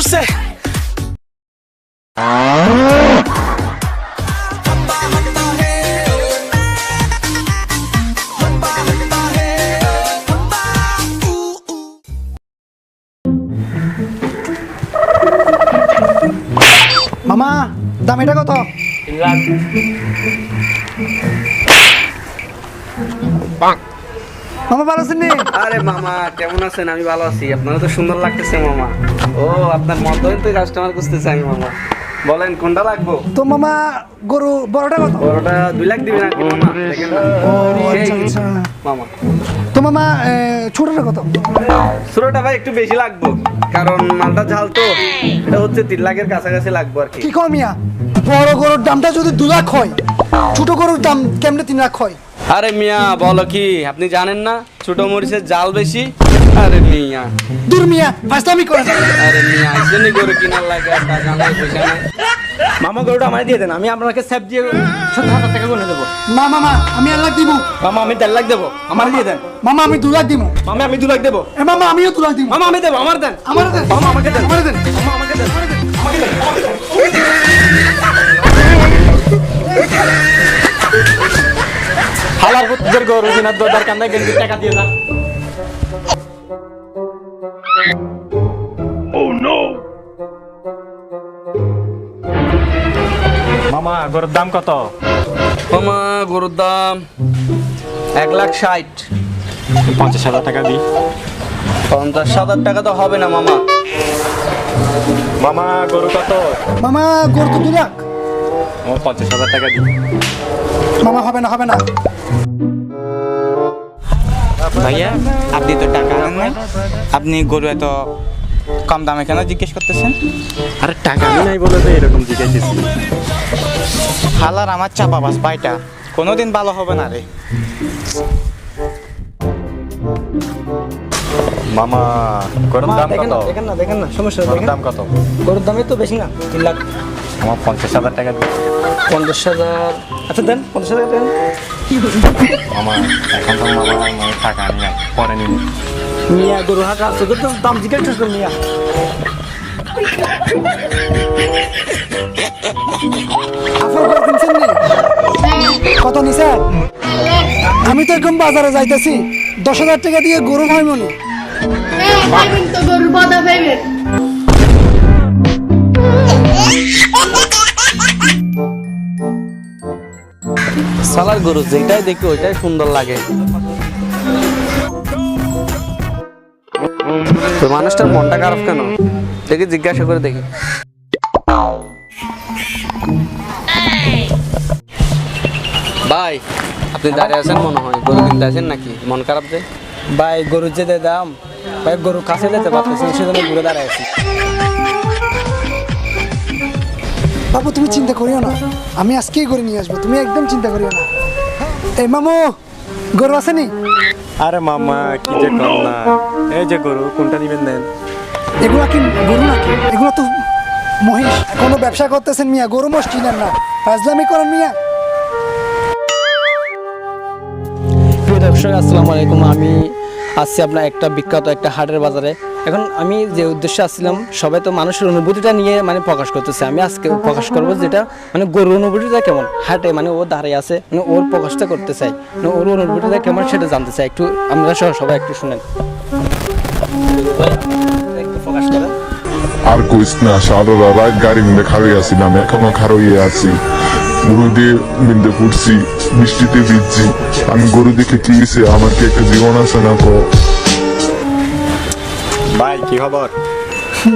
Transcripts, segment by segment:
ধরছে। মামা দাম এটা কত? 3 লাখ। মামা ভালো আছেন নি? আরে মামা কেমন আছেন? আমি ভালো আছি। আপনারা তো সুন্দর লাগতেছে মামা। ও আপনার মতই তো কাস্টমার খুঁজতেছে আমি মামা। বলেন কোনটা লাগবো? তো মামা গরু বড়টা কত? বড়টা 2 লাখ দিবেন নাকি মামা? দেখেন না। ও আচ্ছা আচ্ছা। মামা তো মামা ছোটটা কত? ছোটটা ভাই একটু বেশি লাগবো, কারণ মালটা ঝাল তো। এটা হচ্ছে 3 লাখের কাছাকাছি লাগবো আর কি। কি কম মিয়া? বড় গরুর দামটা যদি 2 লাখ হয়, ছোট গরুর দাম কেমনে 3 লাখ হয়? আরে মিয়া বলো কি, আপনি জানেন না ছোট মরিচের জাল বেশি? আরে মিয়া দূর মিয়া ফাজলামি করে। আরে মিয়া আইসেনি গরু কিনার লাগে, টাকা নাই পয়সা নাই। মামা গরুটা আমায় দিয়ে দেন, আমি আপনাকে স্যাপ দিয়ে 70,000 টাকা গুনে দেবো। না মামা আমি 1 লাখ দিব। মামা আমি 1.5 লাখ দেবো, আমার দিয়ে দেন। মামা আমি 2 লাখ দিব। মামা আমি 2 লাখ দেবো। মামা আমিও 2 লাখ দিব। মামা আমি দেবো, আমার দেন। আমার দেন। মামা আমাকে দেন। আমার দেন। মামা আমাকে দেন। আমাকে দেন। হালার পুত্রের গরু কিনার দরকার নাই, কিন্তু টাকা দিয়ে দাও। মামা গরুর দাম কত? মামা গরুর দাম 1,60,000। 50,000 টাকা দিই। 50,000 টাকা তো হবে না মামা। মামা গরু কত? মামা গরু তো 2 লাখ। ও 50,000 টাকা দিই। মামা হবে না হবে না। ভাইয়া আপনি তো টাকা আনেন নাই, আপনি গরু এত কম দামে কেন জিজ্ঞেস করতেছেন? আরে টাকা আমি নাই বলে তো এরকম জিজ্ঞাসা। হালার আমার চাপাবাস পাইটা কোনোদিন ভালো হবে না রে। মামা গরুর দাম কত? দেখেন না সমস্যা গরুর দাম কত? গরুর দামই তো বেশি না 3 লাখ। আমার 50,000 টাকা দিই। 50,000 আচ্ছা দেন 50,000 দেন। মামা এখন তো মামা মানে টাকা আনি নাই, পরে নিন। মিয়া গরু হাট আছে তো দাম জিজ্ঞেস করছেন মিয়া। আপনার গরু কিনছেন নি? কত নিছেন? আমি তো এখন বাজারে যাইতেছি, 10,000 টাকা দিয়ে গরু হয় মনে। পাইবেন তো গরুর বদা পাইবেন। সালার গরু যেটাই দেখি ওইটাই সুন্দর লাগে। তো মানুষটার মনটা খারাপ কেন দেখি, জিজ্ঞাসা করে দেখি। ভাই আপনি দাঁড়িয়ে আছেন মনে হয়, গরু কিনতে আছেন নাকি? মন খারাপ যে? ভাই গরুর যে দাম, ভাই গরু কাছে যেতে পারতেছি সেজন্য ঘুরে দাঁড়ায় আছি। বাবু তুমি চিন্তা করিও না, আমি আজকেই গরু নিয়ে আসবো, তুমি একদম চিন্তা করিও না। এই মামু গরু আসেনি? আরে মামা কি যে কম না, এই যে গরু কোনটা নিবেন দেন। এগুলা কি গরু নাকি? এগুলো তো মহিষ। কোনো ব্যবসা করতেছেন মিয়া, গরু মোষ কিনেন না, ফাজলামি করেন মিয়া। প্রিয় দর্শক আসসালামু আলাইকুম, আমি আসছি আপনার একটা বিখ্যাত একটা হাটের বাজারে। এখন আমি যে উদ্দেশ্যে আসছিলাম, সবাই তো মানুষের অনুভূতিটা নিয়ে মানে প্রকাশ করতেছে, আমি আজকে প্রকাশ করবো যেটা মানে গরুর অনুভূতিটা কেমন হাটে, মানে ও দাঁড়িয়ে আছে, মানে ওর প্রকাশটা করতে চাই, মানে ওর অনুভূতিটা কেমন সেটা জানতে চাই। একটু আমরা সবাই একটু শুনেন, একটু প্রকাশ করেন। আর কইস না, সারা রাত গাড়ি মিলে খাড়িয়ে আসছিলাম, এখনো খাড়িয়ে আছি। গরু দিয়ে মিলতে ফুটছি, বৃষ্টিতে ভিজছি। আমি গরু দেখে কি হয়েছে, আমার কি একটা জীবন আছে না? ভাই কি খবর?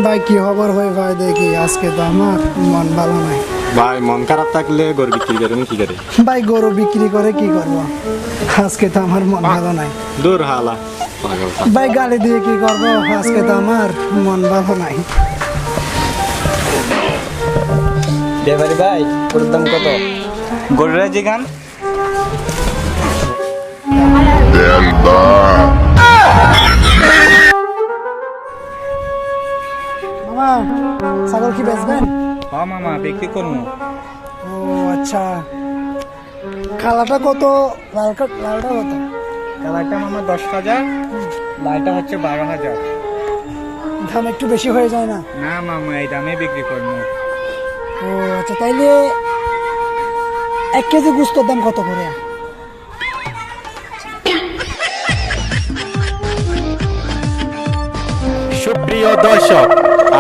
ভাই কি খবর হয় ভাই? দেখি আজকে তো আমার মন ভালো নাই। ভাই মন খারাপ থাকলে গরু বিক্রি করেন কি করে? ভাই গরু বিক্রি করে কি করবো, আজকে তো আমার মন ভালো নাই। দূর হালা পাগল। ভাই গালি দিয়ে কি করবো, আজকে তো আমার মন ভালো নাই। ব্যাপারী ভাই গরুর দাম কত? গরুরা যে গান মামা ছাগল কি বেচবেন? হ মামা বিক্রি করবো। ও আচ্ছা, কালাটা কত? লালটা কত? কালারটা মামা 10,000, লালটা হচ্ছে 12,000। দাম একটু বেশি হয়ে যায় না? না মামা এই দামে বিক্রি করবো। ও আচ্ছা, তাইলে 1 কেজি গোস্তর দাম কত করে? সুপ্রিয় দর্শক,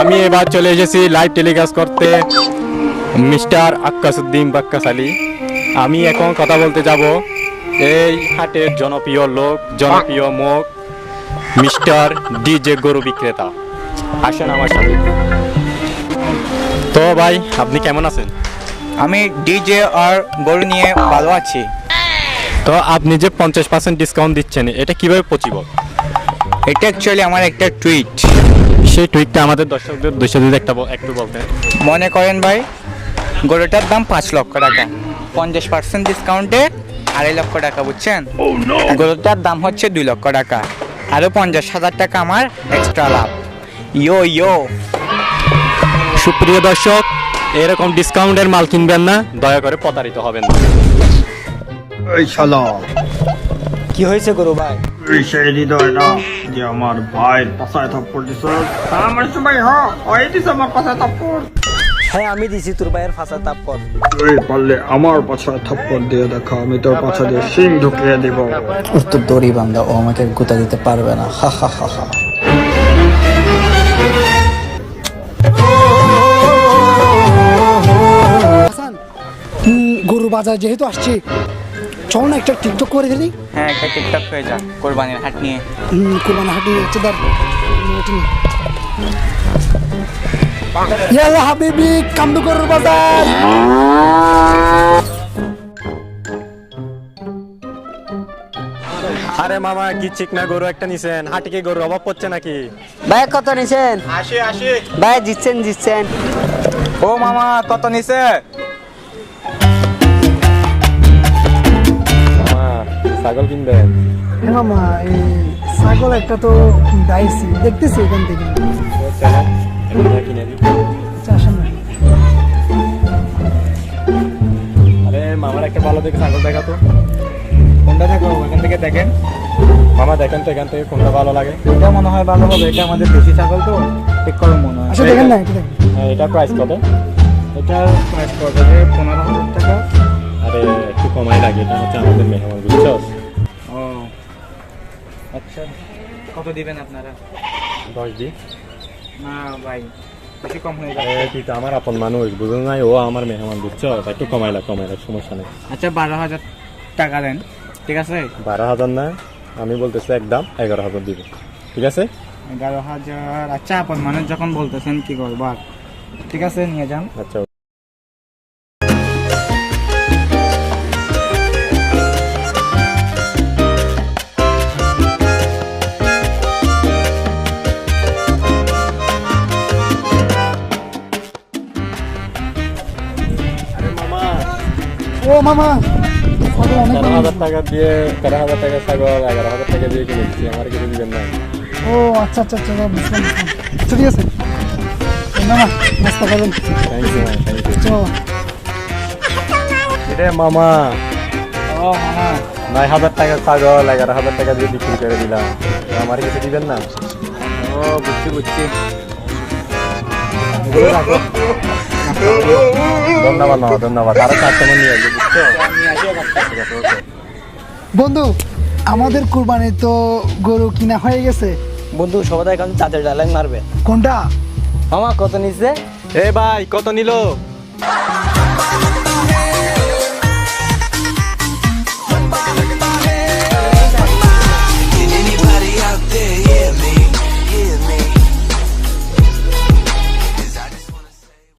আমি এবার চলে এসেছি লাইভ টেলিকাস্ট করতে মিস্টার আক্কাসউদ্দিন বাক্কাস আলী। আমি এখন কথা বলতে যাব এই হাটের জনপ্রিয় লোক, জনপ্রিয় মুখ মিস্টার ডিজে গরু বিক্রেতা। আসেন আমার সাথে। তো ভাই, আপনি কেমন আছেন? আমি ডিজে আর গরু নিয়ে ভালো আছি। তো আপনি যে 50% ডিসকাউন্ট দিচ্ছেন, এটা কিভাবে পসিবল? এটা অ্যাকচুয়ালি আমার একটা টুইট। সেই টুইটটা আমাদের দর্শকদের উদ্দেশ্যে যদি একটু বলতেন। মনে করেন ভাই, গরুটার দাম 5 লক্ষ টাকা, 50% ডিসকাউন্টে 2.5 লক্ষ টাকা, বুঝছেন? গরুটার দাম হচ্ছে 2 লক্ষ টাকা, আরও 50,000 টাকা আমার এক্সট্রা লাভ। ইয়ো ইয়ো। সুপ্রিয় দর্শক, এরকম ডিসকাউন্টের মাল কিনবেন না, দয়া করে প্রতারিত হবেন না। এই শালা, কি হয়েছে গরু ভাই? এই সেই হৃদয় না যে আমার ভাইয়ের পাশায় থাপ্পড় দিছ। আমার সময় ওই দিছ আমার পাশায় থাপ্পড়। হ্যাঁ, আমি দিছি তোর ভাইয়ের ফাঁসা তাপ কর। তুই পারলে আমার পাছায় থাপ্পড় দিয়ে দেখা, আমি তোর পাছা দিয়ে শিং ঢুকিয়ে দেব। ওর তো দড়ি বান্ধা, ও আমাকে গুতা দিতে পারবে না। হা হা হা হা। হাসান, গরু বাজার যেহেতু আসছি, চল না একটা টিকটক করে দিলি। হ্যাঁ, একটা টিকটক হয়ে যা কোরবানির হাট নিয়ে। কুরবানি হাঁটি হচ্ছে ধর। ইয়াল্লা হাবিবি, কামদু গরুর বাজার। আরে মামা, কি চিকনা গরু একটা নিছেন, হাটে কি গরুর অভাব পড়ছে নাকি? ভাই কত নিছেন? 80। ভাই জিতছেন। ও মামা, কত নিছে? মামা, ছাগল কিনবেন? হ্যাঁ মামা, এই ছাগল একটা তো দাইছি, দেখতেছি এখান থেকে। কিনে দিই। আচ্ছা, আসেন না। আরে মামার একটা ভালো দেখে ছাগল দেখাতো। কোনটা থাকো ওখান থেকে দেখেন। মামা দেখেন তো এখান থেকে কোনটা ভালো লাগে। এটা মনে হয় ভালো হবে, এটা আমাদের দেশি ছাগল তো, ঠিক করে মনে হয়। আচ্ছা, দেখেন না, এটা দেখেন। হ্যাঁ, এটার প্রাইস কত? এটার প্রাইস পড়বে 15,000 টাকা। আরে একটু কমাই লাগে, এটা হচ্ছে আমাদের মেহমান, বুঝছো? ও আচ্ছা, কত দিবেন আপনারা? 10 দিই। না ভাই, বেশি কম হয়ে যাবে। তুই তো আমার আপন মানুষ, বুঝুন নাই, ও আমার মেহমান, বুঝছো? একটু কমাইলা, সমস্যা নেই। আচ্ছা, 12,000 টাকা দেন, ঠিক আছে? 12,000 না, আমি বলতেছি একদম 11,000 দিব, ঠিক আছে? 11,000। আচ্ছা, আপন মানুষ যখন বলতেছেন কি করবো আর, ঠিক আছে, নিয়ে যান। আচ্ছা। ও মামা, ছাগল অনেক দাম। 13,000 টাকা দিয়ে, 13,000 টাকা ছাগল 11,000 টাকা দিয়ে কিনেছি, আমার কিছু দিবেন না? ও আচ্ছা আচ্ছা আচ্ছা, বুঝলাম। আচ্ছা, ঠিক আছে মামা, নাস্তা করবেন। Thank you, thank you. আচ্ছা মামা। রে মামা, ও মামা, 9,000 টাকা ছাগল 11,000 টাকা দিয়ে বিক্রি করে দিলাম, আমার কিছু দিবেন না? ও বুঝছি। ধন্যবাদ, আরো কাস্টমার নিয়ে আসবে, বুঝছো? ঠিক আছে, ওকে। বন্ধু, আমাদের কুরবানি তো গরু কিনা হয়ে গেছে। বন্ধু, সবাই এখন চাঁদের ডায়লগ মারবে। কোনটা? মামা কত নিচ্ছে? এ ভাই, কত নিল?